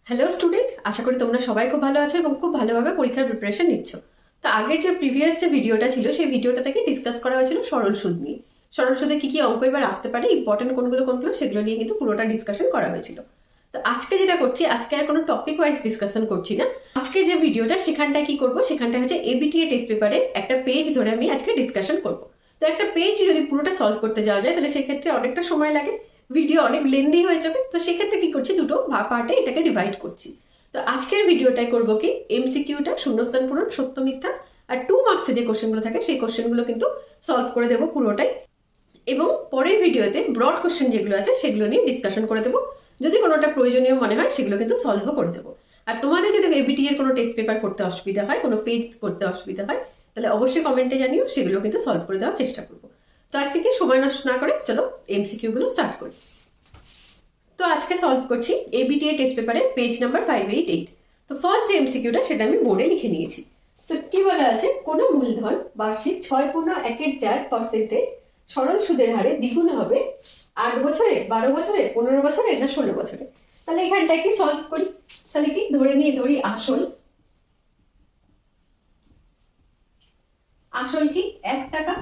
Hello student, আশা করি তোমরা সবাই খুব ভালো আছো এবং খুব ভালোভাবে পরীক্ষার প্রিপারেশন নিচ্ছ। তো আগের যে প্রিভিয়াস যে ভিডিওটা ছিল সেই ভিডিওটা থেকে ডিসকাস করা হয়েছিল সরল সুদ নিয়ে। সরল সুদে কি কি অঙ্ক এবার আসতে পারে, ইম্পর্টেন্ট কোনগুলো সেগুলো নিয়ে কিন্তু পুরোটা ডিসকাশন করা হয়েছিল। তো আজকে যেটা করছি, আজকে আর কোনো টপিক ওয়াইজ ডিসকাশন করছি না। আজকে যে ভিডিওটা সেখানটায় কি করবো, সেখানটা হচ্ছে এবিটিএ টেস্ট পেপারে একটা পেজ ধরে আমি আজকে ডিসকাশন করবো। তো একটা পেজ যদি পুরোটা সলভ করতে যাওয়া যায় তাহলে সেক্ষেত্রে অনেকটা সময় লাগে, ভিডিও অনেক লেন্দি হয়ে যাবে। তো সেক্ষেত্রে কি করছি, দুটো পার্টে এটাকে ডিভাইড করছি। তো আজকের ভিডিওটাই করবো কি এমসিকিউটা, শূন্যস্থান পূরণ, সত্য মিথ্যা আর 2 মার্কসে যে কোশ্চেনগুলো থাকে সেই কোশ্চেনগুলো কিন্তু সলভ করে দেবো পুরোটাই। এবং পরের ভিডিওতে ব্রড কোশ্চেন যেগুলো আছে সেগুলো নিয়ে ডিসকাশন করে দেবো। যদি কোনোটা প্রয়োজনীয় মনে হয় সেগুলো কিন্তু সলভও করে দেবো। আর তোমাদের যদি এবিটি এর কোনো টেস্ট পেপার করতে অসুবিধা হয়, কোনো পেজ করতে অসুবিধা হয়, তাহলে অবশ্যই কমেন্টে জানিও, সেগুলো কিন্তু সলভ করে দেওয়ার চেষ্টা করবো। তো আজকে কি সময় নষ্ট না করে চলো এমসিকিউ গুলো স্টার্ট করি। তো আজকে সলভ করছি এবিটিএ টেস্ট পেপারে পেজ নাম্বার 588। তো ফার্স্ট যে এমসিকিউটা সেটা আমি বোর্ডে লিখে নিয়েছি। তো কি বলা আছে, কোন মূলধন বার্ষিক 6.1/4% সরল সুদের হারে দ্বিগুণ হবে 8 বছরে, 12 বছরে, 15 বছরে না 16 বছরে। তাহলে এখানটায় কি সলভ করি, তাহলে কি ধরি আসল কি 1 টাকা।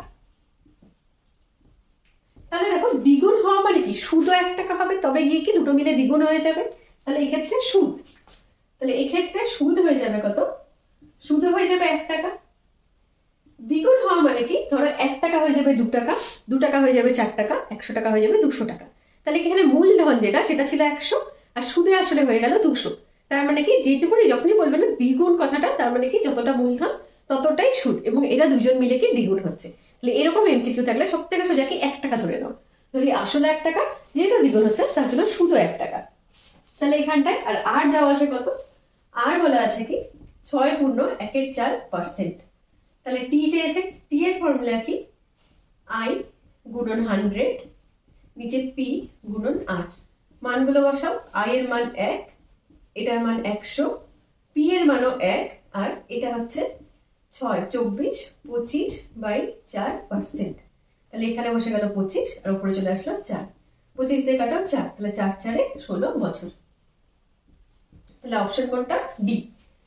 তাহলে দেখো দ্বিগুণ হওয়া মানে কি, সুদও 1 টাকা হবে, তবে গিয়ে কি দুটো মিলে দ্বিগুণ হয়ে যাবে। তাহলে এই ক্ষেত্রে সুদ, তাহলে এই ক্ষেত্রে সুদ হয়ে যাবে কত, সুদ হয়ে যাবে 1 টাকা। দ্বিগুণ হওয়া মানে কি, ধরো 1 টাকা হয়ে যাবে 2 টাকা, 2 টাকা হয়ে যাবে 4 টাকা, 100 টাকা হয়ে যাবে 200 টাকা। তাহলে এখানে মূলধন যেটা সেটা ছিল 100 আর সুদে আসলে হয়ে গেল 200। তার মানে কি যেটুকুনি যখনই বলবে না দ্বিগুণ কথাটা, তার মানে কি যতটা মূলধন ততটাই সুদ, এবং এরা দুজন মিলে কি দ্বিগুণ হচ্ছে। তাহলে এরকম এমসিকিউ থাকলে সব থেকে সোজা কি 1 টাকা ধরে নাও, ধরি আসলে 1 টাকা, যেহেতু দ্বিগুণ হচ্ছে তার জন্য সুদও 1 টাকা। তাহলে এখানটায় আর দেওয়া আছে কত, আর বলা আছে কি 6.1/4%। তাহলে টি চেয়েছে, টি এর ফর্মুলা কি আই গুণন 100, নিচে পি গুণন আর। মানগুলো বসাও, আই এর মান 1, এটার মান 100, পি এর মানও 1, আর এটা হচ্ছে 24/25/4%। তাহলে এখানে বসে গেল 25 আর উপরে চলে আসলো 4, 25 দিয়ে কাটো 4, তাহলে 4 4 16 বছর। তাহলে অপশন কোনটা, ডি।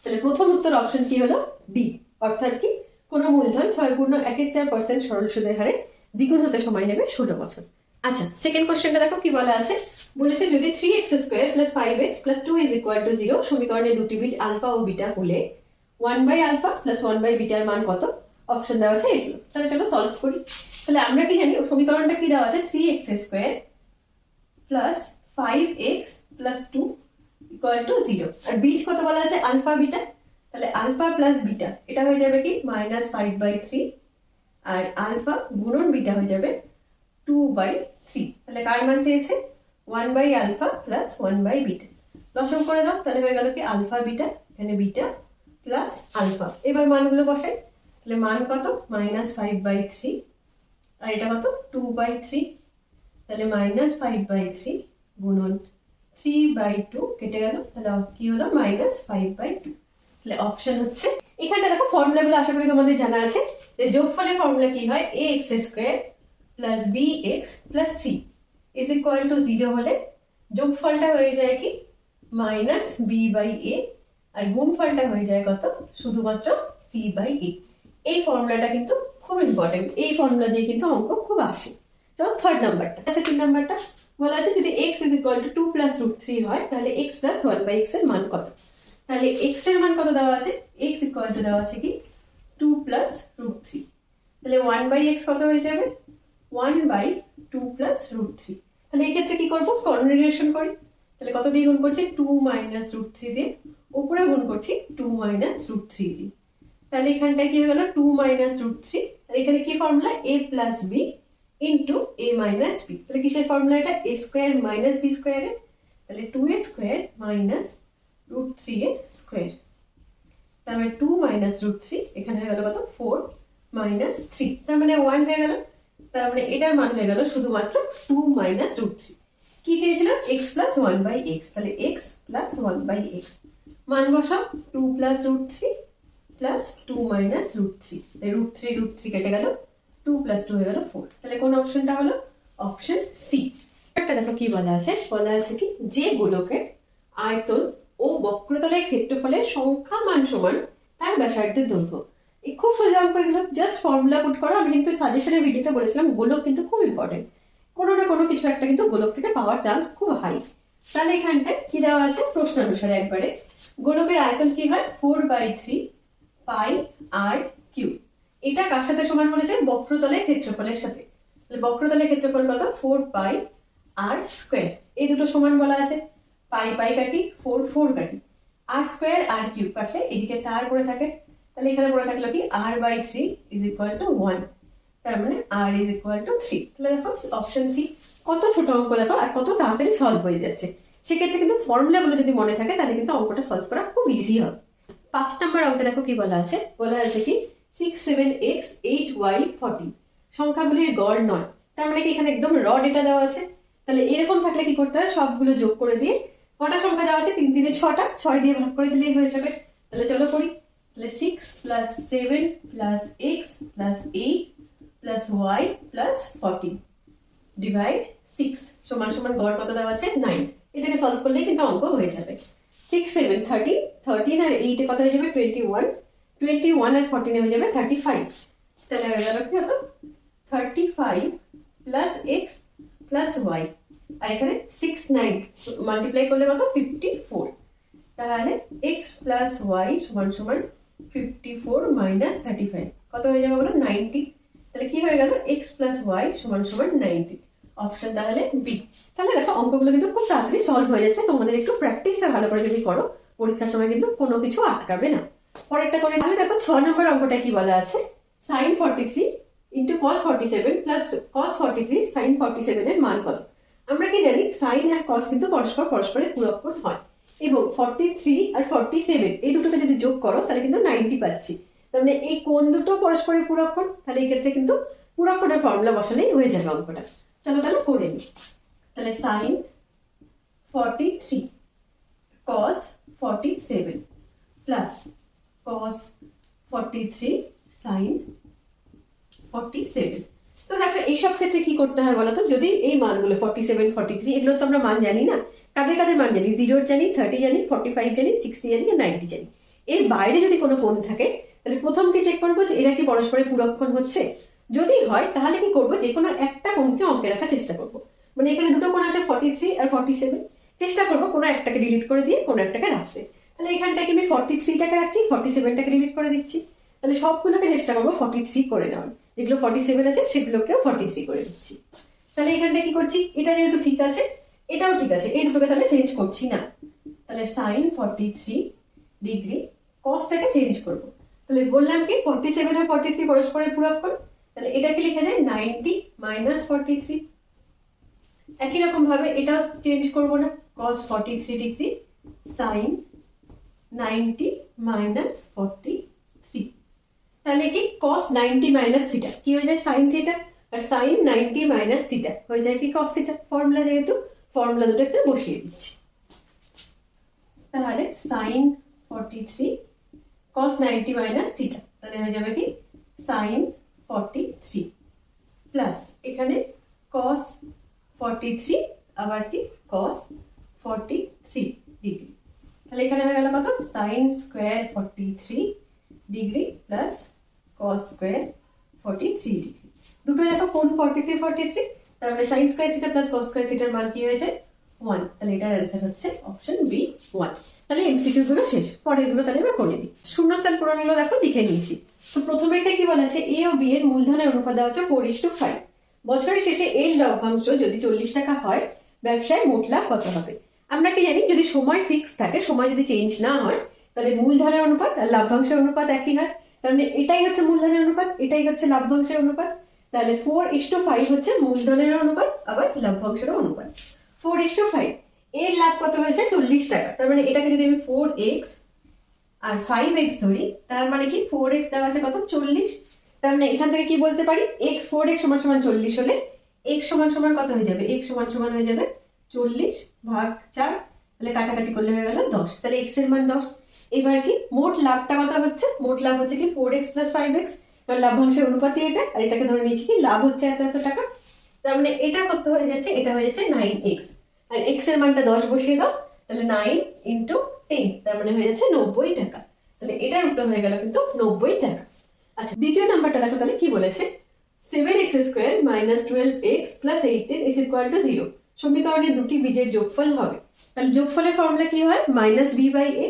তাহলে প্রথম উত্তর অপশন কি হলো, ডি। অর্থাৎ কি কোন মূলধন 6.1/4% সরল সুদের হারে দ্বিগুণ হতে সময় নেবে 16 বছর। আচ্ছা, সেকেন্ড কোশ্চেনটা দেখো কি বলা আছে, বলেছে যদি 3x² + 5x + 2 = 0 সমীকরণে দুটি বীজ আলফা ও বিটা হলে 1/α + 1/β এর মান কত। অপশন দেওয়া আছে এগুলো। তাহলে চলো সলভ করি। তাহলে আমরা কি জানি, সমীকরণটা কি দেওয়া আছে, 3x² + 5x + 2 = 0, আর বীজ কত বলা আছে, আলফা বিটা। তাহলে আলফা প্লাস বিটা এটা হয়ে যাবে কি -5/3, আর আলফা গুণন বিটা হয়ে যাবে 2/3। তাহলে কার মান চেয়েছে, 1/α + 1/β। লসাগু করে দাও, তাহলে হয়ে গেল কি আলফা বিটা, এখানে বিটা প্লাস আলফা। এবার মানগুলো বসাই, তাহলে মান কত -5/3, আর এটা কত 2/3। তাহলে -5/3 গুণন 3/2 কেটে গেল, তাহলে কি হলো -5/2। তাহলে অপশন হচ্ছে এখানটা দেখো ফর্মুলাগুলো আশা করি তোমাদের জানা আছে। যে যোগফলের ফর্মুলা কি হয়, ax² + bx + c = 0 হলে যোগফলটা হয়ে যায় কি -b/a, আর গুণফলটা হয়ে যায় কত, শুধুমাত্র c/a। এই ফর্মুলাটা কিন্তু খুব ইম্পর্টেন্ট, এই ফর্মুলা দিয়ে কিন্তু অঙ্ক খুব আসে। চলো থার্ড নাম্বারটা, সেকেন্ড নাম্বারটা বলা আছে যদি x = 2 + √3 হয় তাহলে x + 1/x এর মান কত। তাহলে x এর মান কত দেওয়া আছে, x = দেওয়া আছে কি 2 + √3। তাহলে 1/x কত হয়ে যাবে, 1/2 + √3। তাহলে এই ক্ষেত্রে কি করব, কর্নারিলেশন করি। তাহলে কত দিয়ে গুণ করছি, 2 - √3 দিয়ে, উপরে গুণ করছি 2 - √3 দিয়ে। তাহলে এখানটায় কি হয়ে গেল 2 - √3, আর এখানে কি formula, a + b * a - b। তাহলে কিসের ফর্মুলা এটা, a² - b² এর। তাহলে 2a² - √3a²। তারপরে 2 - √3, এখানে হয়ে গেল কত 4 - 3, তার মানে 1 হয়ে গেল। তার মানে এটার মান হয়ে গেল শুধুমাত্র 2 - √3। কি চেয়েছিল, x + 1/x। তাহলে x + 1/x মান বসাও, 2 + √3 + 2 - √3, √3 কেটে গেল, 2 + 2 হয়ে গেল 4। তাহলে কোন অপশনটা হলো, অপশন সি। একটা দেখো কি বলা আছে, বলা আছে কি যে গোলকের আয়তন ও বক্রতলের ক্ষেত্রফলের সংখ্যা মান সমান তার ব্যাসার্ধের দৈর্ঘ্য। এই খুব সোজা অঙ্ক, এগুলো জাস্ট ফর্মুলা পুট করো। আমি কিন্তু সাজেশনের ভিডিওতে বলেছিলাম গোলক কিন্তু খুব ইম্পর্টেন্ট, কোনো না কোনো কিছু একটা কিন্তু গোলক থেকে পাওয়ার চান্স খুব হাই। তাহলে এখানটায় কি দেওয়া আছে প্রশ্ন অনুসারে একবারে, গোলকের আয়তন কি হয় 4/3 পাই আর কিউ। এটা কার সাথে সমান বলেছে? বক্রতলের ক্ষেত্রফলের সাথে। তাহলে বক্রতলের ক্ষেত্রফল কত? 4 পাই আর স্কোয়ার। এই দুটো সমান বলা আছে, পাই পাই কাটি, 4 4 কাটি, আর স্কোয়ার আর কিউব কাটলে এদিকে তার পড়ে থাকে। তাহলে এখানে পড়ে থাকলো কি r/3 ইজ ইকুয়াল টু 1, তার মানে r ইজ ইকুয়াল টু 3। তাহলে দেখো অপশন সি, কত ছোট অঙ্ক দেখো আর কত তাড়াতাড়ি সলভ হয়ে যাচ্ছে। সেক্ষেত্রে কিন্তু ফর্মুলাগুলো যদি মনে থাকে তাহলে কিন্তু অঙ্কটা সলভ করা খুব ইজি হবে। 5 নম্বর অঙ্কে দেখো কি বলা আছে, বলা আছে কি 6 7x 8y 14 সংখ্যাগুলির গড় নয়। তার মানে কি এখানে একদম র ডেটা দেওয়া আছে। তাহলে এরকম থাকলে কি করতে হয়, সবগুলো যোগ করে দিয়ে কটা সংখ্যা দেওয়া আছে 3 3 6টা, 6 দিয়ে ভাগ করে দিলেই হয়ে যাবে। তাহলে চলো করি। তাহলে 6 + 7 + x + 8 + y + 14 ডিভাইড 6 সমান সমান গড় কত দেওয়া আছে 9। এটাকে সলভ করলেই কিন্তু অঙ্ক হয়ে যাবে। 6 7 13, 13 আর 8 এ কত হয়ে যাবে 21, 21 আর 14 এ হয়ে যাবে 35। তাহলে হয়ে গেল কি কত 35 + x + y, আর এখানে 6 9 মাল্টিপ্লাই করলে কত 54। তাহলে x + y সমান সমান 54 - 35 কত হয়ে যাবে বলো 90। তাহলে কি হয়ে গেল x + y সমান সমান 90। অপশন তাহলে বি। তাহলে দেখো অঙ্কগুলো কিন্তু খুব তাড়াতাড়ি সলভ হয়ে যাচ্ছে। তোমাদের একটু প্র্যাকটিসটা ভালো করে যদি করো পরীক্ষার সময় কিন্তু কোনো কিছু আটকাবে না। পরেরটা করে। তাহলে দেখো 6 নম্বর অঙ্কটা কি বলা আছে, sin 43 * cos 47 + cos 43 sin 47 এর মান কত? আমরা কি জানি sin আর cos কিন্তু পরস্পরের পূরক কোণ হয়, এবং 43 আর 47 এই দুটোকে যদি যোগ করো তাহলে কিন্তু 90 পাচ্ছি। তার মানে এই কোণ দুটো পরস্পরের পূরক কোণ। তাহলে এই ক্ষেত্রে কিন্তু পূরক কোণের ফর্মুলা বসালেই হয়ে যাবে অঙ্কটা। চলো তাহলে করে নিই। তাহলে sin 43 cos 47 plus cos 43 sin 47। তো দেখো এইসব ক্ষেত্রে কি করতে হয় বলতো, যদি এই মানগুলো 47 43 এগুলো তো আমরা মান জানি না, কাদের কাদের মান জানি 0 জানি, 30 জানি, 45 জানি, 60 জানি, 90 জানি। এর বাইরে যদি কোনো কোণ থাকে তাহলে প্রথম কি চেক করবো যে এরা কি পরস্পরের পূরক কোণ হচ্ছে। যদি হয় তাহলে কি করবো, যে কোনো একটা কোণকে অঙ্কে রাখার চেষ্টা করবো। মানে এখানে দুটো কোণ আছে 43 আর 47, চেষ্টা করবো কোনো একটাকে ডিলিট করে দিয়ে কোনো একটাকে রাখতে। তাহলে এখানটাকে আমি 43টাকে রাখছি, 47টাকে ডিলিট করে দিচ্ছি। তাহলে সবগুলোকে চেষ্টা করবো 43 করে নেওয়ার, যেগুলো 47 আছে সেগুলোকেও 43 করে দিচ্ছি। তাহলে এখানটা কি করছি, এটা যেহেতু ঠিক আছে এটাও ঠিক আছে, এই দুটোকে তাহলে চেঞ্জ করছি না। তাহলে sin 43 ডিগ্রি, কসটাকে চেঞ্জ করবো। তাহলে বললাম কি 47 আর 43 পরস্পরের পূরক কোণ। তাহলে এটাকে লেখা যায় 90 - 43। একই রকম ভাবে এটাও চেঞ্জ করবো না, cos 43 ডিগ্রি sin 90 - 43। তাহলে কি cos 90 - থিটা কি হয়ে যায় sin থিটা, আর sin 90 - থিটা হয়ে যায় কি cos থিটা। ফর্মুলা যেহেতু ফর্মুলা দুটো একটু বসিয়ে দিচ্ছি। তাহলে sin 43 cos 90 - থিটা, তাহলে হয়ে যাবে কি sin 43 প্লাস এখানে cos 43 আবার কি cos 43 ডিগ্রি। তাহলে এখানে হয়ে গেল কত sin square 43 degree plus cos square 43 degree. দুটো দেখো কোণ 43 43, তার মানে sin square theta plus cos square থিটার মান কি হয়েছে 1। তাহলে এটার অ্যান্সার হচ্ছে অপশন বি 1। তাহলে এমসিকিউ গুলো শেষ, পরের গুলো তাহলে আমরা করে নিই। শূন্যস্থান পূরণগুলো দেখো লিখে নিয়েছি। তো প্রথমেরটা কি বলা আছে, এ ও বি এর মূলধনের অনুপাত দেওয়া আছে 4:5। বছরের শেষে এর লভ্যাংশ যদি 40 টাকা হয় ব্যবসায় মোট লাভ কত হবে। আমরা কি জানি যদি সময় ফিক্স থাকে, সময় যদি চেঞ্জ না হয় তাহলে মূলধনের অনুপাত আর লভ্যাংশের অনুপাত একই হয়। তার মানে এটাই হচ্ছে মূলধনের অনুপাত, এটাই হচ্ছে লভ্যাংশের অনুপাত। তাহলে 4:5 হচ্ছে মূলধনের অনুপাত আবার লভ্যাংশের অনুপাত। 4:5 এর লাভ কত হয়েছে 40 টাকা। তার মানে এটাকে যদি আমি 4x আর 5x ধরি, তার মানে কি 4x দেওয়া আছে কত 40। তার মানে এখান থেকে কি বলতে পারি x 4x = 40 হলে x = কত হয়ে যাবে, x = হয়ে যাবে 40 ভাগ 4। তাহলে কাটাকাটি করলে হয়ে গেল 10। তাহলে x এর মান 10। এবার কি মোট লাভটা কত হচ্ছে, মোট লাভ হচ্ছে কি 4x + 5x, কারণ লভ্যাংশের অনুপাতই এটা, আর এটাকে ধরে নিয়েছি কি লাভ হচ্ছে এত টাকা। তার মানে এটা কত হয়ে যাচ্ছে, এটা হয়ে যাচ্ছে 9x, আর x এর মানটা 10 বসিয়ে দাও। তাহলে 9 × 10, তার মানে হয়ে যাচ্ছে 90 টাকা। তাহলে এটার উত্তর হয়ে গেল কিন্তু 90 টাকা। আচ্ছা, দ্বিতীয় নাম্বারটা দেখো তাহলে কি বলেছে, 7x square minus 12x plus 18 is equal two 0। সমীকরণে দুটি বীজের যোগফল হবে। তাহলে যোগফলের ফর্মুলা কি হয়, মাইনাস বি বাই এ।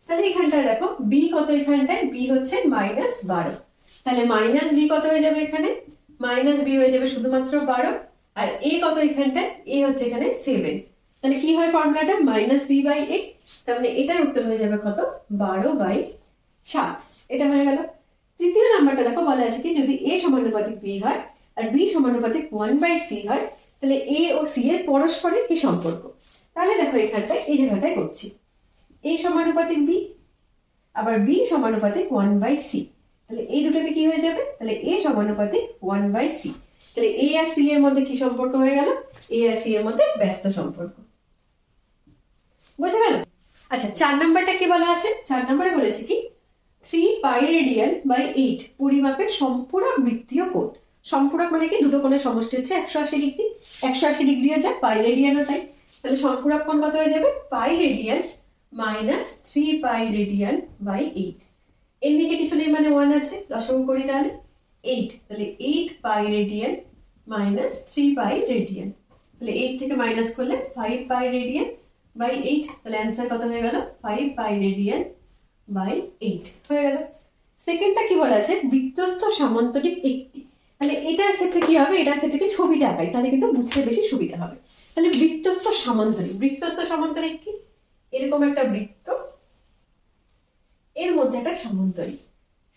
তাহলে এখানটায় দেখো বি কত, এখানটায় বি হচ্ছে -12। তাহলে মাইনাস বি কত হয়ে যাবে, এখানে মাইনাস বি হয়ে যাবে শুধুমাত্র 12। আর এ কত, এখানটায় এ হচ্ছে এখানে 7। তাহলে কি হয় ফর্মুলাটা, মাইনাস বি বাই এ। তার মানে এটার উত্তর হয়ে যাবে কত, 12/7। এটা হয়ে গেল। তৃতীয় নাম্বারটা দেখো বলা আছে কি, যদি এ সমানুপাতিক বি হয় আর বি সমানুপাতিক 1/c হয়, তাহলে এ ও সি এর পরস্পরের কি সম্পর্ক। তাহলে দেখো এখানটায় এই জায়গাটায় করছি, এ সমানুপাতিক বি আবার বি সমানুপাতিক 1/c। তাহলে এই দুটোকে কি হয়ে যাবে, তাহলে এ সমানুপাতিক 1/c। তাহলে এ আর সি এর মধ্যে কি সম্পর্ক হয়ে গেল, এ আর সি এর মধ্যে ব্যস্ত সম্পর্ক। বুঝে গেল। আচ্ছা, 4 নাম্বারটা কি বলা আছে, 4 নম্বরে বলেছে কি 3 পাই রেডিয়ান বাই 8 পরিমাপের সম্পূরক বৃত্তীয় কোণ। সম্পূরক মানে কি, দুটো কোণের সমষ্টি হচ্ছে 180 ডিগ্রি। 180 ডিগ্রিও যায়, পাই রেডিয়ানও তাই। তাহলে সম্পূরক কোণ কত হয়ে যাবে, pi radian minus 3 pi radian by 8। এর নিচে কিছু নেই মানে 1 আছে, লসাগু করি তাহলে 8। তাহলে 8 পাই রেডিয়ান মাইনাস 3 পাই রেডিয়ান। তাহলে 8 থেকে মাইনাস করলে 5 পাই রেডিয়ান বাই 8। তাহলে অ্যান্সার কত হয়ে গেল, 5 পাই রেডিয়ান বাই 8 হয়ে গেল। সেকেন্ডটা কি বলা আছে, বৃত্তস্থ সামান্তরিক একটি। তাহলে এটার ক্ষেত্রে কি হবে, এটার ক্ষেত্রে কি ছবিটা আঁকাই, তাহলে কিন্তু বুঝতে বেশি সুবিধা হবে। তাহলে বৃত্তস্থ সামান্তরিক, বৃত্তস্থ সামান্তরিক কি, এরকম একটা বৃত্ত, এর মধ্যে একটা সামান্তরিক।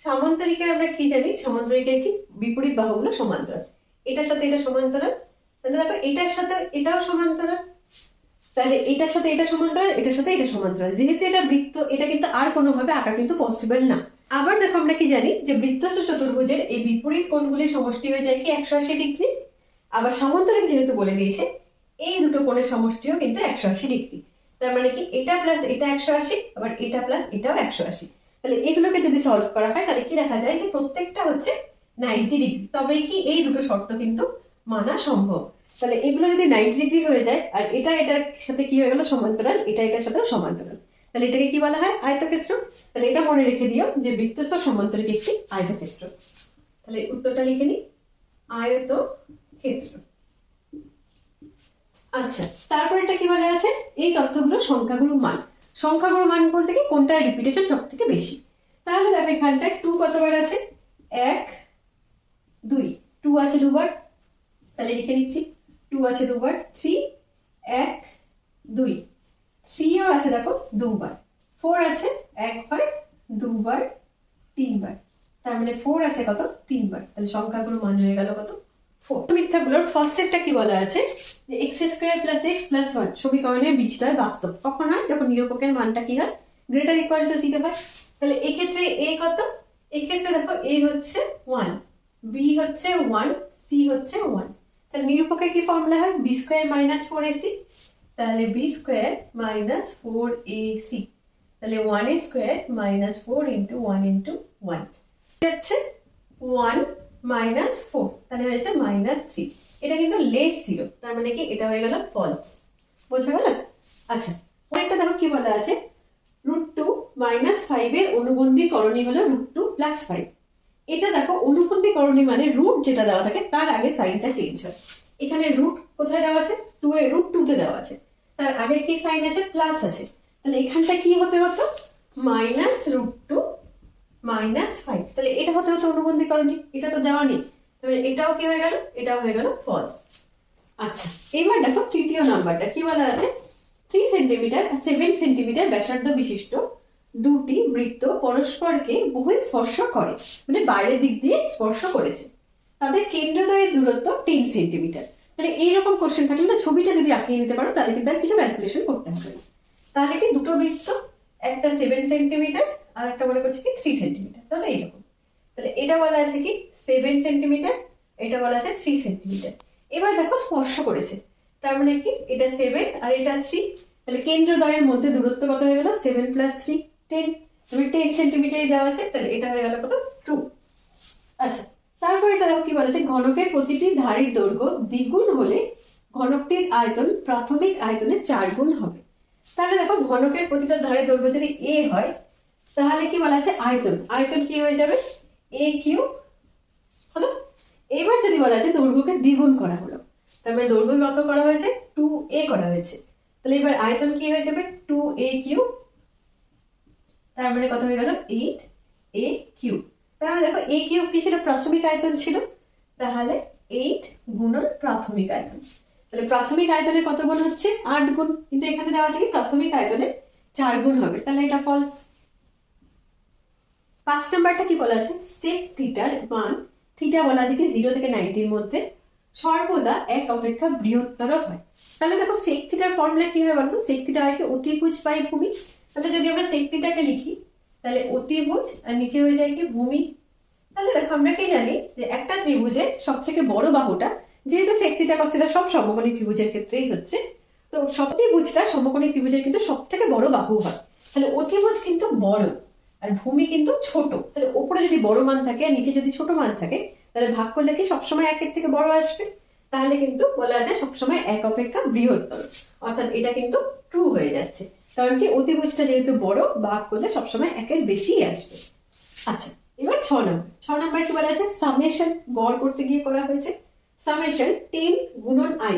সামান্তরিকের আমরা কি জানি, সামান্তরিকের কি বিপরীত বাহুগুলো সমান্তরাল। এটার সাথে এটা সমান্তরাল, তাহলে দেখো এটার সাথে এটাও সমান্তরাল। তাহলে এটার সাথে এটা সমান্তরাল, এটার সাথে এটা সমান্তরাল। যেহেতু এটা বৃত্ত, এটা কিন্তু আর কোনোভাবে আঁকা কিন্তু পসিবল না। আবার দেখো আমরা কি জানি যে বৃত্তস্থ চতুর্ভুজের এই বিপরীত কোণগুলির সমষ্টি হয়ে যায় কি 180 ডিগ্রি। আবার সমান্তরিক যেহেতু বলে দিয়েছে, এই দুটো কোণের সমষ্টিও কিন্তু 180 ডিগ্রি। তার মানে কি এটা প্লাস এটা 180, আবার এটা প্লাস এটাও 180। তাহলে এগুলোকে যদি সলভ করা হয় তাহলে কি দেখা যায় যে প্রত্যেকটা হচ্ছে 90 ডিগ্রি। তবেই কি এই দুটো শর্ত কিন্তু মানা সম্ভব। তাহলে এগুলো যদি 90 ডিগ্রি হয়ে যায় আর এটা এটার সাথে কি হয়ে গেল সমান্তরাল, এটা এটার সাথেও সমান্তরাল, তাহলে এটাকে কি বলা হয়, আয়তক্ষেত্র। তাহলে এটা মনে রেখে দিও যে বৃত্তস্থ সমান্তরিক একটি আয়তক্ষেত্র। তাহলে উত্তরটা লিখে নি, আয়তক্ষেত্র। আচ্ছা, তারপর এটা কি বলা আছে, এই তথ্যগুলো সংখ্যাগুরু মান। সংখ্যাগুরু মান বলতে কি কোনটার রিপিটেশন সব থেকে বেশি। তাহলে দেখো এখানটায় 2 কতবার আছে, 1 2, 2 আছে দুবার, তাহলে লিখে নিচ্ছি 2 আছে দুবার। 3 1 2, 3ও আছে দেখো দুবার। 4 আছে একবার দুবার তিনবার, তার মানে 4 আছে কত, 3 বার। তাহলে সংখ্যাগুলো মান হয়ে গেল কত, 4। মিথ্যাগুলোর ফার্স্ট সেটটা কি বলা আছে যে x square plus x plus 1 সমীকরণের বীজদ্বয় বাস্তব। কখন হয়, যখন নিরূপকের মানটা কি হয়, গ্রেটার ইকুয়াল টু 0 হয়। তাহলে এক্ষেত্রে a কত, এক্ষেত্রে দেখো a হচ্ছে 1, b হচ্ছে 1, c হচ্ছে 1। তাহলে নিরূপকের কি ফর্মুলা হয়, b স্কয়ার মাইনাস 4ac। তাহলে b স্কয়ার মাইনাস 4ac, তাহলে 1 স্কয়ার মাইনাস 4 ইন্টু 1 ইন্টু 1 হচ্ছে 1 মাইনাস 4, তাহলে হয়েছে -3। এটা কিন্তু লেস ছিল, তার মানে কি এটা হয়ে গেল ফলস। বোঝা গেল। আচ্ছা, পরেরটা দেখো কি বলা আছে, √2 - 5 এর অনুবন্ধী করণী হলো √2 + 5। এটা দেখো অনুবন্ধী করণী মানে রুট যেটা দেওয়া থাকে তার আগে সাইনটা চেঞ্জ হয়। এখানে রুট কোথায় দেওয়া আছে, 2 এ √2 তে দেওয়া আছে, তার আগে কি সাইন আছে, প্লাস আছে। তাহলে এখানটা কি হতে হতো, -√2 - 5। তাহলে এটা হতে হতো অনুবন্ধী করণী, এটা তো দেওয়া নেই, তাহলে এটাও কি হয়ে গেল, এটাও হয়ে গেল ফলস। আচ্ছা, এবার দেখো তৃতীয় নাম্বারটা কি বলা আছে, 3 সেন্টিমিটার 7 সেন্টিমিটার ব্যাসার্ধ বিশিষ্ট দুটি বৃত্ত পরস্পরকে উভয় স্পর্শ করে, মানে বাইরের দিক দিয়ে স্পর্শ করেছে। তাদের কেন্দ্রদ্বয়ের দূরত্ব 10 সেন্টিমিটার। তাহলে এইরকম কোশ্চেন থাকলে না ছবিটা যদি আঁকিয়ে নিতে পারো তাহলে কিন্তু আর কিছু ক্যালকুলেশন করতে হবে না। তাহলে কি দুটো বৃত্ত, একটা 7 সেন্টিমিটার আর একটা মনে করছি কি 3 সেন্টিমিটার, তাহলে এইরকম। তাহলে এটা বলা আছে কি 7 সেন্টিমিটার, এটা বলা আছে 3 সেন্টিমিটার। এবার দেখো স্পর্শ করেছে, তার মানে কি এটা 7 আর এটা 3। তাহলে কেন্দ্রদ্বয়ের মধ্যে দূরত্ব কত হয়ে গেল, 7 + 3 10। তবে 10 সেন্টিমিটারই দেওয়া আছে, তাহলে এটা হয়ে গেল কত, 2। আচ্ছা, তারপর এটা দেখো কি বলেছে, ঘনকের প্রতিটি ধারীর দৈর্ঘ্য দ্বিগুণ হলে ঘনকটির আয়তন প্রাথমিক আয়তনের 4 গুণ হবে। তাহলে দেখো ঘনকের প্রতিটা ধারে দৈর্ঘ্য যদি এ হয় তাহলে কি বলা আছে আয়তন, আয়তন কি হয়ে যাবে এ কিউ হলো। এবার যদি বলা আছে দৈর্ঘ্যকে দ্বিগুণ করা হলো, তার মানে দৈর্ঘ্য কত করা হয়েছে 2a করা হয়েছে, তাহলে এবার আয়তন কি হয়ে যাবে 2a কিউ, তার মানে কত হয়ে গেল 8a কিউ। তাহলে দেখো a কিউ কি ছিল প্রাথমিক আয়তন ছিল, তাহলে 8 গুণন প্রাথমিক আয়তন, তাহলে প্রাথমিক আয়তনে কত গুণ হচ্ছে 8 গুণ, কিন্তু এখানে দেওয়া আছে কি প্রাথমিক আয়তনে 4 গুণ হবে, তাহলে এটা ফলস। 5 নাম্বারটা কি বলা আছে sec থিটার মান, থিটা বলা আছে কি 0 থেকে 90 এর মধ্যে সর্বদা 1 অপেক্ষা বৃহত্তর হয়। তাহলে দেখো sec থিটার ফর্মুলা কি হয় বলতো, sec থিটা হয় কি অতিভুজ বাই ভূমি, তাহলে যদি আমরা sec থিটাকে লিখি তাহলে অতিভুজ আর নিচে হয়ে যায় কি ভূমি। তাহলে দেখো আমরা কি জানি যে একটা ত্রিভুজের সবথেকে বড় বাহুটা, যেহেতু sec থিটা cos থিটা সব সমকোণী ত্রিভুজের ক্ষেত্রেই হচ্ছে, তো ত্রিভুজটা সমকোণী ত্রিভুজের কিন্তু সবথেকে বড় বাহু হয়, তাহলে অতিভুজ কিন্তু বড় আর ভূমি কিন্তু ছোট, তাহলে উপরে যদি বড় মান থাকে আর নিচে যদি ছোট মান থাকে তাহলে ভাগ করলে কি সবসময় একের থেকে বড় আসবে, তাহলে কিন্তু বলা যায় সবসময় এক অপেক্ষা বৃহত্তর, অর্থাৎ এটা কিন্তু ট্রু হয়ে যাচ্ছে, কারণ কি অতিভুজটা যেহেতু বড় ভাগ করলে সবসময় একের বেশি আসবে। আচ্ছা এবার 6 নম্বর কি বলা আছে সামেশন গড় করতে গিয়ে করা হয়েছে, সামেশন 10 গুণন i,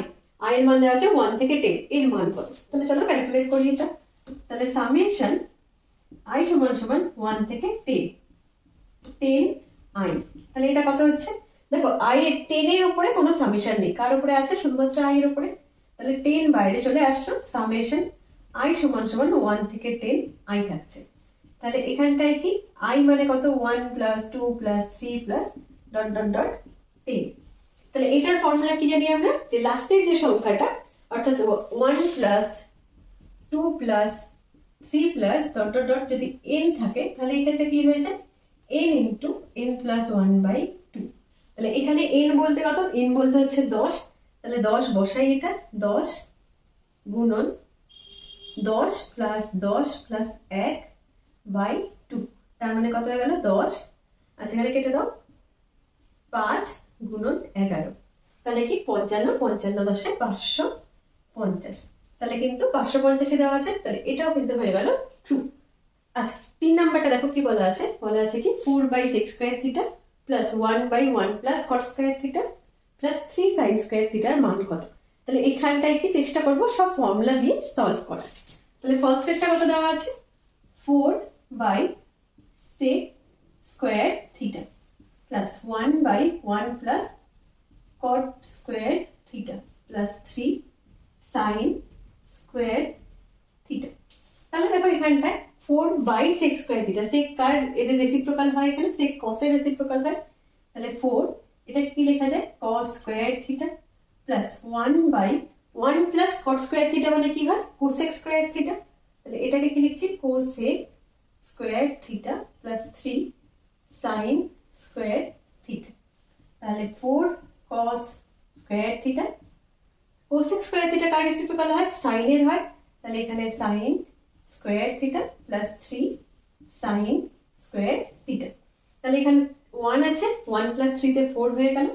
i এর মান দেওয়া আছে 1 থেকে 10, এর মান কত, তাহলে চলো ক্যালকুলেট করি এটা। তাহলে সামেশন i সমান সমান 1 থেকে 10, 10 i, তাহলে এটা কত হচ্ছে দেখো i এর 10 এর উপরে কোনো সামেশন নেই, কার উপরে আছে শুধুমাত্র i এর উপরে, তাহলে 10 বাইরে চলে আসলো, সামেশন i সমান সমান 1 থেকে 10 i থাকছে, তাহলে এখানটায় কি i মানে কত 1 plus 2 plus 3 plus dot dot dot 10, তাহলে এটার ফর্মুলা কি জানি আমরা যে লাস্টের যে সংখ্যাটা অর্থাৎ 1 plus 2 plus 3 plus dot dot dot যদি n থাকে তাহলে এক্ষেত্রে কি হয়েছে n ইন্টু n প্লাস 1/2, তাহলে এখানে n বলতে কত, n বলতে হচ্ছে 10, তাহলে 10 বসাই, এটা 10 গুণন 10 প্লাস 10 প্লাস 1/2, তার মানে কত হয়ে গেল 10, আচ্ছা এখানে কেটে দাও 5 গুণন 11, তাহলে কি 55, 55 10 550, তাহলে কিন্তু 550 দেওয়া আছে, তাহলে এটাও কিন্তু হয়ে গেল ট্রু। আচ্ছা 3 নাম্বারটা দেখো কি বলা আছে, বলা আছে কি 4/sec square theta plus 1/1 plus cot square theta plus 3 sin square থিটার মান কত, তাহলে এখানটায় কি চেষ্টা করব সব ফর্মুলা দিয়ে সলভ করার। তাহলে ফার্স্ট এরটা কত দেওয়া আছে 4/sec square theta plus 1/1 plus cot square theta plus 3 sin square theta, তাহলে দেখো এখানটায় 4/sec স্কয়ার থিটা, sec কার এর রেসিপ্রোকাল হয়, এখানে sec cos এর রেসিপ্রোকাল হয়, তাহলে 4 এটা কি লেখা যায় cos square theta plus 1/1 plus cot square theta মানে কি হয় cosec স্কয়ার থিটা, তাহলে এটাকে কি লিখছি cosec square theta plus 3 sin square theta, তাহলে 4 cos square theta, cosec square theta কার রেসিপ্রোকাল হয় sin এর হয়, তাহলে এখানে sin square theta plus 3 sin square theta, তাহলে এখানে 1 আছে 1 প্লাস 3 তে 4 হয়ে গেল,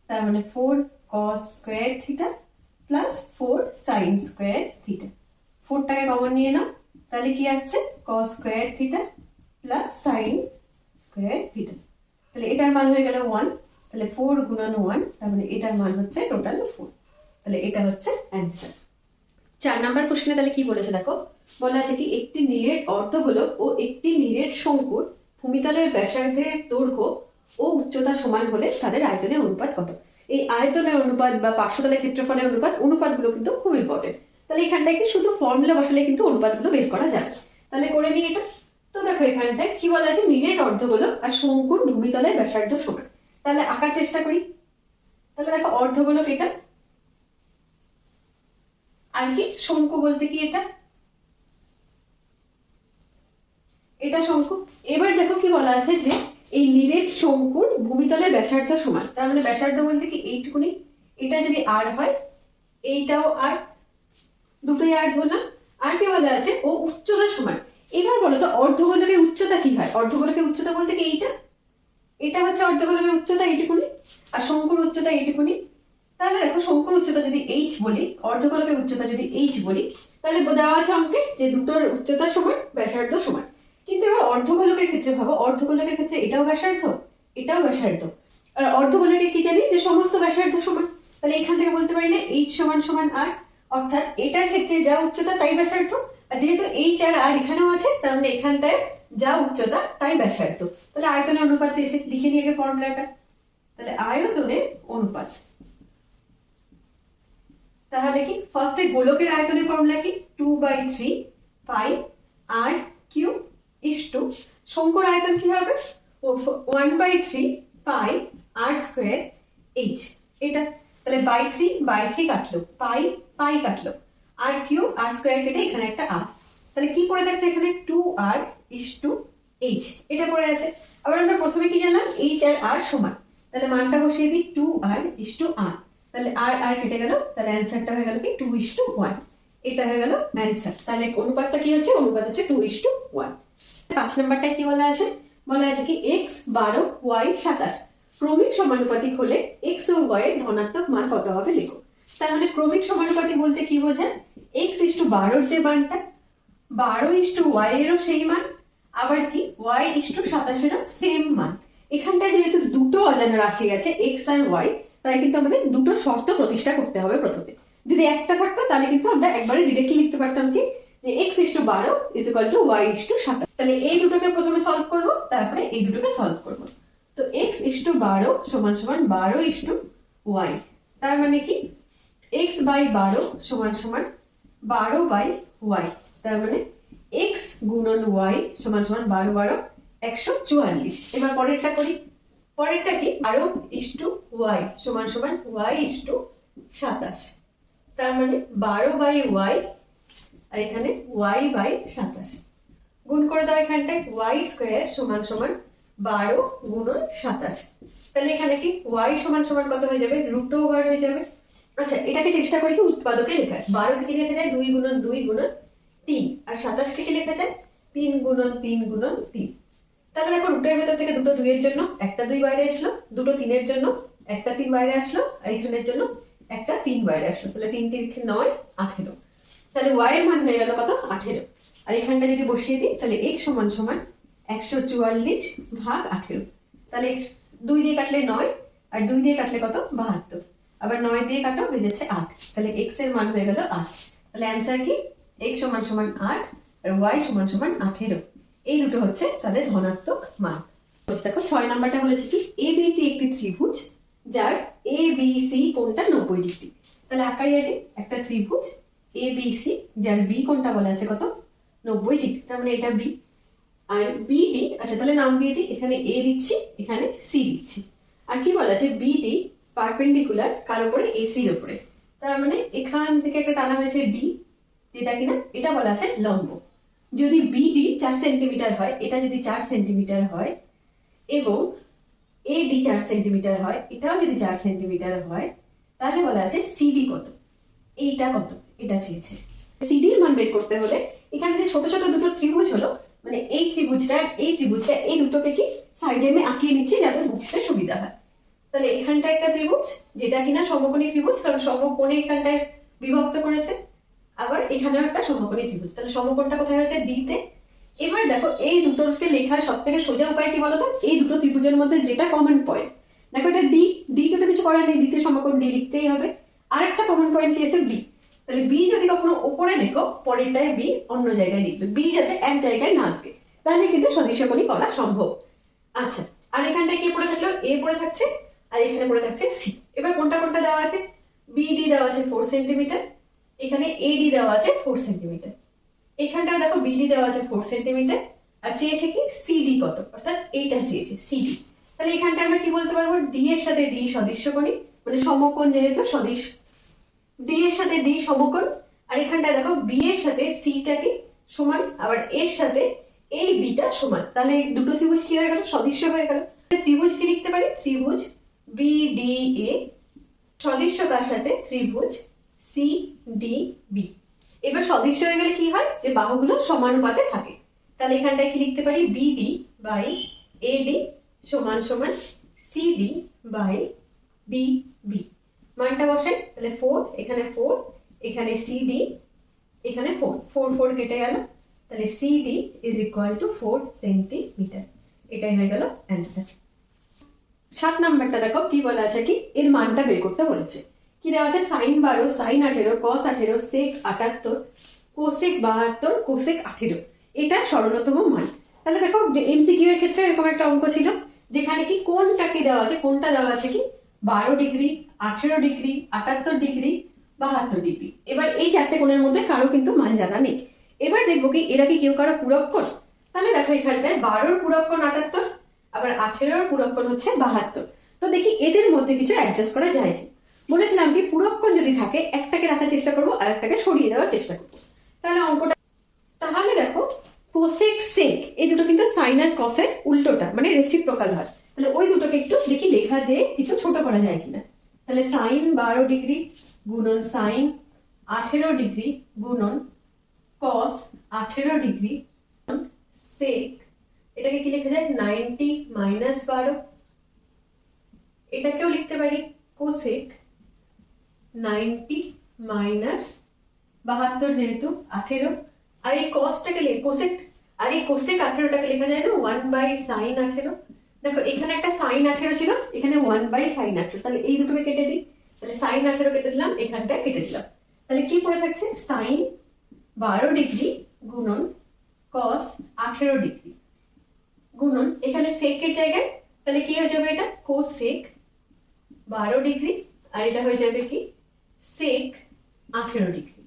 তার মানে 4 cos square theta plus 4 sin square theta, 4 টাকে কমন নিয়ে নাও, তাহলে কি আসছে cos square theta plus sin square theta, তাহলে এটার মান হয়ে গেল 1, তাহলে 4 গুণন 1, তার মানে এটার মান হচ্ছে টোটাল 4, তাহলে এটা হচ্ছে অ্যান্সার। 4 নাম্বার কোশ্চেনে তাহলে কি বলেছে দেখো, বলা আছে কি একটি নিরেট অর্ধগোলক ও একটি নিরেট শঙ্কুর ভূমিতলের ব্যাসার্ধের দৈর্ঘ্য ও উচ্চতা সমান হলে তাদের আয়তনের অনুপাত কত, এই আয়তনের অনুপাত বা পার্শ্বতলের ক্ষেত্রফলের অনুপাতগুলো কিন্তু খুব ইম্পর্টেন্ট, তাহলে এখানটায় কি শুধু ফর্মুলা বসালে কিন্তু অনুপাতগুলো বের করা যাবে, তাহলে করে নিই এটা। তো দেখো এখানটায় কি বলা আছে নিরেট অর্ধগোলক আর শঙ্কুর ভূমিতলের ব্যাসার্ধ সমান, তাহলে আঁকার চেষ্টা করি, তাহলে দেখো অর্ধগোলক এটা আর কি শঙ্কু বলতে কি এটা শঙ্কু। এবার দেখো কি বলা আছে যে এই নিরেট শঙ্কুর ভূমিতলের ব্যাসার্ধ সমান, তার মানে ব্যাসার্ধ বলতে কি এইটুকুনি, এটা যদি আর হয় এইটাও আর, দুটোই আর ধরলাম, আর কি বলা আছে ও উচ্চতা সমান। এবার বলো তো অর্ধগোলকের উচ্চতা কি হয়, অর্ধগোলকের উচ্চতা বলতে কি এটা হচ্ছে অর্ধগোলকের উচ্চতা এইটুকুনি আর শঙ্কুর উচ্চতা এইটুকুনি, তাহলে দেখো শঙ্কুর উচ্চতা যদি h বলি, অর্ধগোলকের উচ্চতা যদি h বলি, তাহলে দেওয়া আছে অঙ্কে যে দুটোর উচ্চতা সমান, ব্যাসার্ধ সমান। কিন্তু এবার অর্ধগোলকের ক্ষেত্রে ভাবো, অর্ধগোলকের ক্ষেত্রে এটাও ব্যাসার্ধ, এটাও ব্যাসার্ধ, আর অর্ধগোলকে কি জানি যে সমস্ত ব্যাসার্ধ সমান। তাহলে এখান থেকে বলতে পারি না এইচ সমান সমান আর, অর্থাৎ এটার ক্ষেত্রে যা উচ্চতা তাই ব্যাসার্ধ। আর যেহেতু এইচ আর আর এখানেও আছে, তার মানে এখানটায় যা উচ্চতা তাই ব্যাসার্ধ। তাহলে আয়তনের অনুপাত এসে লিখে নিয়ে গিয়ে ফর্মুলাটা, তাহলে আয়তনের অনুপাত। তাহলে কি ফার্স্টে গোলকের আয়তনের ফর্মুলা কি 2/3 পাই আর কিউ ইসটু শঙ্কুর আয়তন কি হবে 1/3 পাই আর স্কয়ার এইচ। এটা তাহলে বাই 3 কাটলো, পাই পাই কাটলো, আর কিউ আর স্কয়ার কেটে এখানে একটা আর, তাহলে কি পড়ে থাকছে এখানে 2r ইসটু এইচ, এটা পড়ে আছে। আবার আমরা প্রথমে কি জানলাম এইচ আর আর সমান, তাহলে মানটা বসিয়ে দিই 2r ইসটু আর, তাহলে আর আর কেটে গেল, তাহলে অ্যান্সারটা হয়ে গেল কি 2:1, এটা হয়ে গেল অ্যান্সার। তাহলে অনুপাতটা কি হচ্ছে, অনুপাত হচ্ছে 2:1। 5 নাম্বারটায় কি বলা আছে, বলা আছে কি x 12 y 27 ক্রমিক সমানুপাতিক হলে x ও y এর ধনাত্মক মান কত হবে লেখো। তার মানে ক্রমিক সমানুপাতিক বলতে কি বোঝায়, x:12 যে মানটা 12:y এরও সেই মান, আবার কি y:27 এরও সেম মান। এখানটায় যেহেতু দুটো অজানা রাশি আছে x আর y, তাই কিন্তু আমাদের দুটো শর্ত প্রতিষ্ঠা করতে হবে প্রথমে। যদি একটা থাকতো তাহলে কিন্তু আমরা একবারে ডিরেক্টলি লিখতে পারতাম কি যে x:12 y:27। তাহলে এই দুটোকে প্রথমে সলভ করব, তারপরে এই দুটোকে সলভ করব। তো x:12 সমান সমান 12:y, তার মানে কি x/12 সমান সমান 12/y, তার মানে x গুণন y সমান সমান 12 144। এবার পরেরটা করি, পরেরটা কি 12:y সমান সমান y:27, তার মানে 12/y আর এখানে y/27 গুণ করে দাও এখানটায় y স্কয়ার সমান সমান 12 গুণন 27। তাহলে এখানে কি y সমান সমান কত হয়ে যাবে, √ওভার হয়ে যাবে। আচ্ছা এটাকে চেষ্টা করি কি উৎপাদকে লেখার, 12 কে কি লেখা যায় 2 গুণন 2 গুণন 3, আর 27 কে কি লেখা যায় 3 গুণন 3 গুণন 3। তাহলে দেখো রুটের ভেতর থেকে দুটো 2 এর জন্য একটা 2 বাইরে আসলো, দুটো 3 এর জন্য একটা 3 বাইরে আসলো, আর এখানের জন্য একটা 3 বাইরে আসলো, তাহলে 3 3 9 18। তাহলে y এর মান হয়ে গেল কত 18। আর এখানটা যদি বসিয়ে দিই তাহলে x সমান সমান 144 ভাগ 18, তাহলে 2 দিয়ে কাটলে 9 আর 2 দিয়ে কাটলে কত 72, আবার 9 দিয়ে কাটো হয়ে যাচ্ছে 8, তাহলে x এর মান হয়ে গেল 8। তাহলে অ্যান্সার কি x সমান সমান 8 আর y সমান সমান 18, এই দুটো হচ্ছে তাদের ধনাত্মক মান। দেখো 6 নাম্বারটা বলেছে কি ABC একটি ত্রিভুজ যার ABC কোণটা 90 ডিগ্রি। তাহলে আঁকাই আগে একটা ত্রিভুজ ABC যার B কোণটা বলা আছে কত 90 ডিগ্রি, তার মানে এটা B আর BD। আচ্ছা তাহলে নাম দিয়ে দিই, এখানে A দিচ্ছি, এখানে C দিচ্ছি। আর কি বলা আছে BD পারপেন্ডিকুলার কার উপরে AC এর উপরে, তার মানে এখান থেকে একটা টানা হয়েছে D, যেটা কিনা এটা বলা আছে লম্ব। যদি BD 4 সেন্টিমিটার হয়, এটা যদি 4 সেন্টিমিটার হয় এবং AD 4 সেন্টিমিটার হয়, এটাও যদি 4 সেন্টিমিটার হয়, তাহলে বলা আছে CD কত, এইটা কত, এটা চেয়েছে। CD এর মান বের করতে হলে এখানে যে ছোট ছোট দুটো ত্রিভুজ হলো, মানে এই ত্রিভুজটা এই দুটোকে কি সাইডে আমি আঁকিয়ে নিচ্ছি যাতে বুঝতে সুবিধা হয়। তাহলে এখানটা একটা ত্রিভুজ যেটা কিনা সমকোণী ত্রিভুজ, কারণ সমকোণে এখানটায় বিভক্ত করেছে, আবার এখানেও একটা সমকোণী ত্রিভুজ, তাহলে সমকোণটা কোথায় হয়েছে D তে। এবার দেখো এই দুটোকে লেখার সবথেকে সোজা উপায় কি বলতো, এই দুটো ত্রিভুজের মধ্যে যেটা কমন পয়েন্ট, দেখো এটা D তে তো কিছু করার নেই, D তে সমকোণ D লিখতেই হবে। আরেকটা কমন পয়েন্ট কি আছে B, তাহলে B যদি কখনো উপরে লেখো পরেরটায় B অন্য জায়গায় লিখবে, B যাতে এক জায়গায় না থাকে, তাহলে কিন্তু সদৃশ্যকোণী করা সম্ভব। আচ্ছা আর এখানটায় কি পড়ে থাকলো, A পড়ে থাকছে আর এখানে পড়ে থাকছে C। এবার কোনটা কোনটা দেওয়া আছে, BD দেওয়া আছে 4 সেন্টিমিটার, এখানে AD দেওয়া আছে 4 সেন্টিমিটার, এখানটায় দেখো BD দেওয়া আছে 4 সেন্টিমিটার, আর চেয়েছে কি CD কত, অর্থাৎ এইটা চেয়েছে CD। তাহলে এখানটা আমরা কি বলতে পারবো, D এর সাথে D সদৃশ্যকোণী, মানে সমকোণ যেহেতু সদৃশ, D এর সাথে D সমকোণ। আর এখানটায় দেখো B এর সাথে C টা কি সমান, আবার এর সাথে এই B টা সমান, তাহলে দুটো ত্রিভুজ কি হয়ে গেল সদৃশ্য হয়ে গেল। ত্রিভুজ কি লিখতে পারি, ত্রিভুজ BDA সদৃশ্য কার সাথে, ত্রিভুজ CDB। এবার সদৃশ্য হয়ে গেলে কি হয় যে বাহুগুলো সমানুপাতে থাকে, তাহলে এখানটায় কি লিখতে পারি BD বাই AD সমান সমান CD বাই DB। মানটা বসাই, তাহলে 4 এখানে 4 এখানে CD এখানে 4 4 4 কেটে গেল, তাহলে CD is equal two 4 centimetre. এটাই হয়ে গেল অ্যান্সার। 7 নাম্বারটা দেখো কি বলা আছে, কি এর মানটা বের করতে বলেছে। কি দেওয়া আছে, সাইন 12, সাইন 18, কস 18, সেক 78, কোসেক 72, কোসেক 18, এটা সরলতম মান। তাহলে দেখো যে এমসিকিউ এর ক্ষেত্রে এরকম একটা অঙ্ক ছিল যেখানে কি কোনটাকে দেওয়া আছে, কোনটা দেওয়া আছে কি 12 ডিগ্রি, 18 ডিগ্রি, 78 ডিগ্রি, 72 ডিগ্রি। এবার এই চারটে কোণের মধ্যে কারো কিন্তু মান জানা নেই। এবার দেখবো কি এরা কি কেউ কারো পূরক কোণ। তাহলে দেখো এখানটায় 12 পূরক কোণ 78, আবার 18 পূরক কোণ হচ্ছে 72। তো দেখি এদের মধ্যে কিছু অ্যাডজাস্ট করা যায় কি। বলেছিলাম কি পূরক কোণ যদি থাকে একটাকে রাখার চেষ্টা করবো আর একটাকে সরিয়ে দেওয়ার চেষ্টা করবো। তাহলে অঙ্কটা, তাহলে দেখো কোসেক সেক এই দুটো কিন্তু সাইন আর কসের উল্টোটা, মানে রেসিপ্রোকাল হয়। তাহলে ওই দুটোকে একটু দেখি লেখা যে কিছু ছোট করা যায় কিনা। তাহলে সাইন 12 ডিগ্রি গুণন সাইন 18 ডিগ্রি গুণন কস 18 ডিগ্রি সেক, এটাকে কি লেখা যায় 90 মাইনাস 12। এটাকেও লিখতে পারি কোসেক 90 মাইনাস 72 যেহেতু 18, আর এই কসটাকে কোসেক, আর এই কোসেক 18টাকে লেখা যায় না 1 বাই সাইন 18। দেখো এখানে একটা সাইন 18 ছিল, এখানে 1 বাই সাইন 18, তাহলে এই দুটোকে কেটে দিই। তাহলে সাইন 18 কেটে দিলাম, এখানটা কেটে দিলাম। তাহলে কি পড়ে থাকছে, সাইন 12 ডিগ্রি গুণন কস 18 ডিগ্রি গুণন এখানে সেকের জায়গায়, তাহলে কি হয়ে যাবে এটা কোসেক 12 ডিগ্রি, আর এটা হয়ে যাবে কি সেক 18 ডিগ্রি।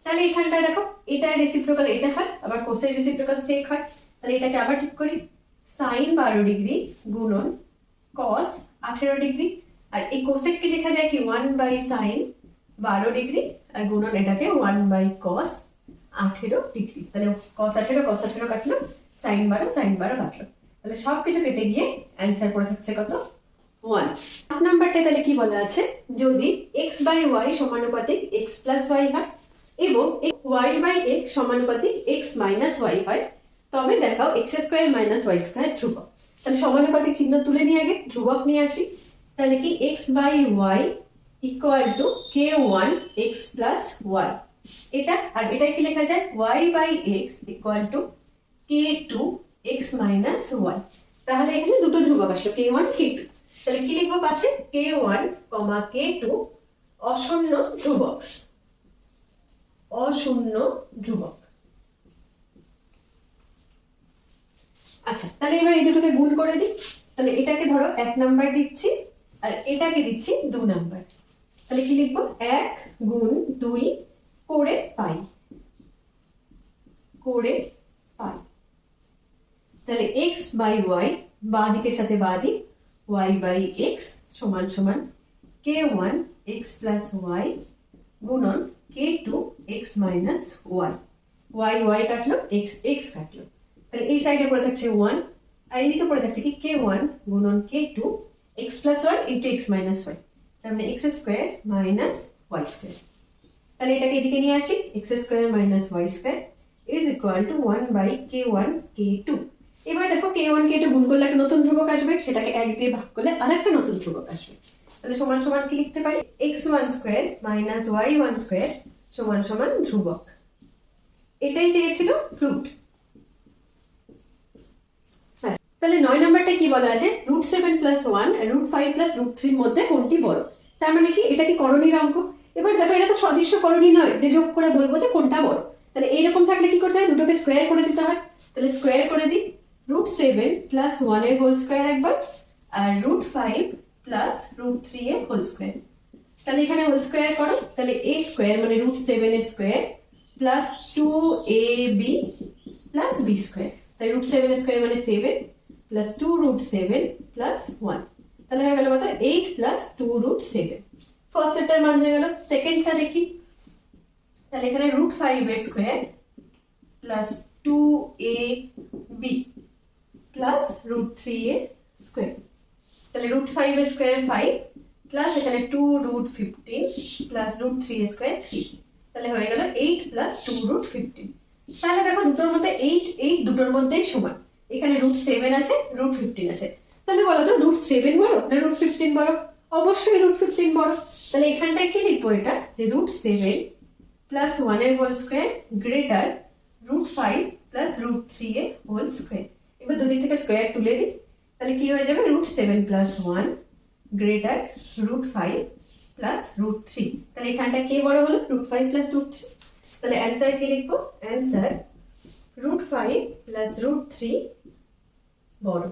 তাহলে এখানটায় দেখো এটা রেসিপ্রোকাল এটা হয়, আবার কোসের রেসিপ্রোকাল সেক হয়। তাহলে এটাকে আবার ঠিক করি, সাইন 12 ডিগ্রি গুণন কস 18 ডিগ্রি, আর এই কোসেককে লেখা যায় কি 1 বাই সাইন 12 ডিগ্রি, আর গুণন এটাকে 1 বাই কস 18 ডিগ্রি। তাহলে কস 18 কাটলো, সাইন 12 কাটলো। তাহলে সবকিছু কেটে গিয়ে অ্যান্সার পড়ে থাকছে কত 1। 8 নাম্বারটা তাহলে কি বলা আছে, যদি x বাই y সমানুপাতিক x প্লাস y হয় এবং y বাই x সমানুপাতিক x মাইনাস y হয়, তবে দেখাও x square minus y square ধ্রুবক। তাহলে সমানুপাতিক চিহ্ন তুলে নিয়ে আগে ধ্রুবক নিয়ে আসি। তাহলে কি x by y equal to k1 x plus y, এটা আর এটাই কি লেখা যায় y by x equal to k2 x minus y। তাহলে এখানে দুটো ধ্রুবক আসলো k1 k2, তাহলে কি লিখবো পাশে k1 k2 অশূন্য ধ্রুবক, অশূন্য ধ্রুবক। আচ্ছা তাহলে এবার এই দুটোকে গুণ করে দিই। তাহলে এটাকে ধরো 1 নাম্বার দিচ্ছি আর এটাকে দিচ্ছি 2 নাম্বার। তাহলে কি লিখবো 1 গুণ 2 করে পাই, করে পাই। তাহলে x বাই y বাঁ দিকের সাথে বাঁ দিক, y বাই x সমান সমান k1 x প্লাস y গুণন k2 x minus y, y কাটলো x x কাটলো। তাহলে এই সাইডে পড়ে থাকছে 1 আর এইদিকে পড়ে থাকছে কি k1 গুণন k2 x plus y into x minus y, তার মানে x square minus y square. তাহলে এটাকে এদিকে নিয়ে আসি, x square minus y square is equal to 1 by k1 k2। এবার দেখো k1 k2 গুণ করলে একটা নতুন ধ্রুবক আসবে, সেটাকে 1 দিয়ে ভাগ করলে আরেকটা নতুন ধ্রুবক আসবে। তাহলে সমান সমান কি লিখতে পারি x1 square minus y1 square সমান সমান ধ্রুবক। এটাই চেয়েছিল রুট। তাহলে 9 নাম্বারটা কি বলা আছে, √7 প্লাস 1 আর √5 প্লাস √3 এর মধ্যে কোনটি বড়। তার মানে কি এটা কি করণীর অঙ্ক। এবার দেখো এটা তো সদৃশ্য করণী নয় যে যোগ করে বলবো যে কোনটা বড়। তাহলে এইরকম থাকলে কি করতে হয়, দুটোকে স্কোয়ার করে দিতে হয়। তাহলে স্কোয়ার করে দিই, √7 প্লাস 1 এর হোল স্কোয়ার একবার আর √5 প্লাস √3 এর হোল স্কোয়ার। তাহলে এখানে হোল স্কোয়ার করো, তাহলে a স্কোয়ার মানে √7 এর square plus 2ab plus b square. তাহলে √7 এর স্কোয়ার মানে 7 প্লাস 2√7 প্লাস 1, তাহলে হয়ে গেল কত 8 প্লাস 2√7। ফার্স্টটার মান হয়ে গেল। সেকেন্ডটা দেখি, তাহলে এখানে √5 এর স্কোয়ার প্লাস 2ab প্লাস √3 এর স্কোয়ার। তাহলে √5 এর স্কোয়ার 5 প্লাস এখানে 2√15 প্লাস √3 এর স্কোয়ার 3, তাহলে হয়ে গেল 8 প্লাস 2√15। তাহলে দেখো দুটোর মধ্যে 8 দুটোর মধ্যেই সমান। এখানে √7 আছে, √15 আছে, তাহলে বলো তো √7 বড় না √15 বড়? অবশ্যই √15 বড়। তাহলে এখানটায় কি লিখবো, এটা যে √7 প্লাস 1 এর হোল স্কোয়ার গ্রেটার √5 প্লাস √3 এর হোল স্কোয়ার। এবার দুদিক থেকে স্কোয়ার তুলে দিই, তাহলে কি হয়ে যাবে √7 প্লাস 1 গ্রেটার √5 প্লাস √3। তাহলে এখানটা কে বড় হলো? √5 প্লাস √3। তাহলে অ্যান্সার কি লিখবো? অ্যান্সার √5 প্লাস √3 বড়।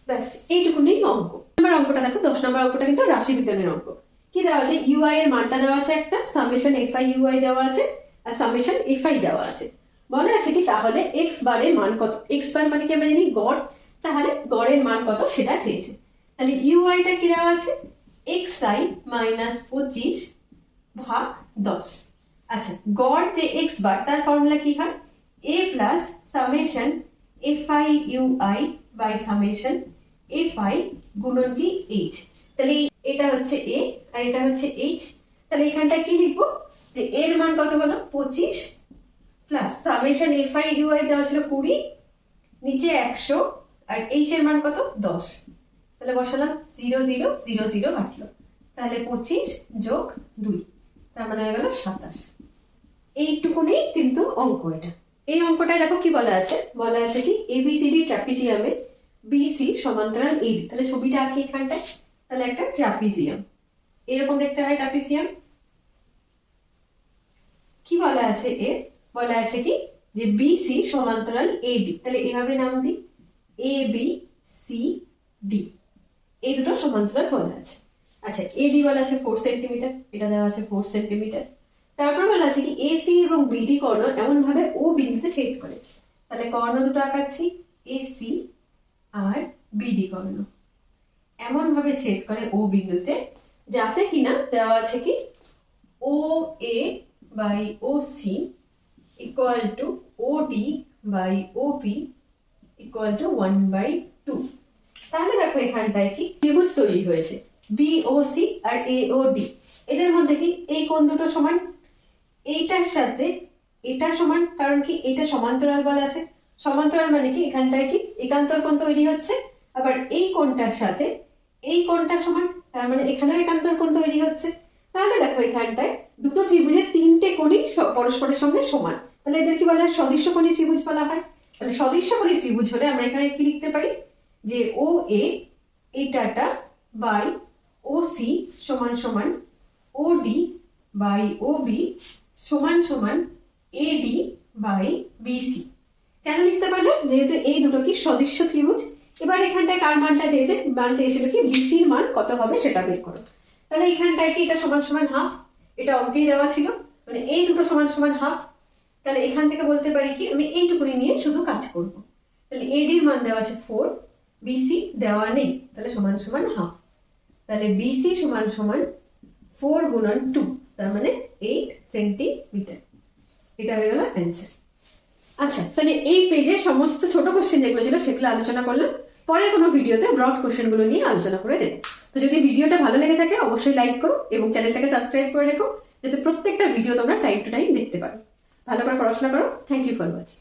ব্যাস এইটুকুনি অঙ্ক। নম্বর অঙ্কটা দেখো, 10 নম্বর অঙ্কটা কিন্তু রাশি বিজ্ঞানের অঙ্ক। কি দেওয়া আছে? ইউআই এর মানটা দেওয়া আছে, একটা সামেশন এফআই ইউআই দেওয়া আছে আর সামেশন এফআই দেওয়া আছে। বলা আছে কি তাহলে এক্স বারের মান কত? এক্স বার মানে কি আমরা জানি গড়, তাহলে গড়ের মান কত সেটা চেয়েছে। তাহলে ইউআইটা কি দেওয়া আছে? xi মাইনাস 25 ভাগ 10। আচ্ছা, গড় যে এক্স বার তার ফর্মুলা কি হয়? a plus summation FI UI by summation FI গুণন কি এইচ। তাহলে এটা হচ্ছে a আর এটা হচ্ছে h। তাহলে এখানটা কি লিখবো? যে এর মান কত হলো? 25 প্লাস সামেশন এফআই ইউআই দেওয়া ছিল 20, নিচে 100 আর h এর মান কত? 10। তাহলে বসালাম 0 0 0 0 কাটলো, তাহলে 25 যোগ 2 তার মানে হয়ে গেল 27। এইটুকুনি কিন্তু অঙ্ক। এটা এই অঙ্কটায় দেখো কি বলা আছে? বলা আছে কি এবিসিডি ট্রাপিজিয়ামে বিসি সমান্তরাল এবি। তাহলে ছবিটা আঁকি এখানটায়। তাহলে একটা ট্রাপিজিয়াম এরকম দেখতে হয়। ট্রাপিজিয়াম কি বলা আছে? এর বলা আছে কি যে বিসি সমান্তরাল এবি। তাহলে এভাবে নাম দিই এ বি সি ডি, এই দুটো সমান্তরাল বলা আছে। আচ্ছা, এডি বলা আছে 4 সেন্টিমিটার, এটা দেওয়া আছে 4 সেন্টিমিটার। তারপর বলা আছে কি এসি এবং বিডি কর্ণ এমন ভাবে ও বিন্দুতে ছেদ করে। তাহলে কর্ণ দুটো আঁকাচ্ছি, এসি আর বিডি কর্ণ এমন ভাবে ছেদ করে ও বিন্দুতে যাতে কিনা দেওয়া আছে কি O A by O C equal to O D by O P ইকুয়াল টু 1/2। তাহলে দেখো এখানটায় কি ত্রিভুজ তৈরি হয়েছে বিওসি আর এওডি। এদের মধ্যে কি এই কোণ দুটো সমান, এইটার সাথে এটা সমান, কারণ কি এটা সমান্তরাল বলা আছে। সমান্তরাল মানে কি এখানটায় কি একান্তর কোণ তৈরি হচ্ছে, আবার এই কোণটার সাথে এই কোণটা সমান, তার মানে এখানেও একান্তর কোণ তৈরি হচ্ছে। তাহলে দেখো এখানটায় দুটো ত্রিভুজের তিনটে কোণই পরস্পরের সঙ্গে সমান। তাহলে এদের কি বলা হয়? সদৃশ্যকোণী ত্রিভুজ বলা হয়। তাহলে সদৃশ্যকোণী ত্রিভুজ হলে আমরা এখানে কি লিখতে পারি? যে ও এ এইটাটা বাই ও সি সমান সমান ও ডি বাই ও বি সমান সমান এ ডি বাই বিসি। কেন লিখতে পারলাম? যেহেতু এই দুটো কি সদৃশ্য ত্রিভুজ। এবার এখানটায় কার মানটা চেয়েছে? মান চেয়েছিল কি বিসির মান কত হবে সেটা বের করো। তাহলে এখানটায় কি এটা সমান সমান হাফ, এটা অঙ্কেই দেওয়া ছিল, মানে এই দুটো সমান সমান হাফ। তাহলে এখান থেকে বলতে পারি কি আমি এইটুকুনি নিয়ে শুধু কাজ করব। তাহলে এডির মান দেওয়া আছে 4, বিসি দেওয়া নেই, তাহলে সমান সমান হাফ। তাহলে বিসি সমান সমান 4 গুণন 2, তার মানে 8 সেন্টিমিটার। এটা হয়ে গেল অ্যান্সার। আচ্ছা, তাহলে এই পেজে সমস্ত ছোট কোশ্চেন যেগুলো ছিল সেগুলো আলোচনা করলাম। পরে কোনো ভিডিওতে ব্রড কোশ্চেনগুলো নিয়ে আলোচনা করে দেবো। তো যদি ভিডিওটা ভালো লেগে থাকে অবশ্যই লাইক করো এবং চ্যানেলটাকে সাবস্ক্রাইব করে রেখো, যাতে প্রত্যেকটা ভিডিও তোমরা টাইম টু টাইম দেখতে পারো। ভালো করে পড়াশোনা করো। Thank you for watching.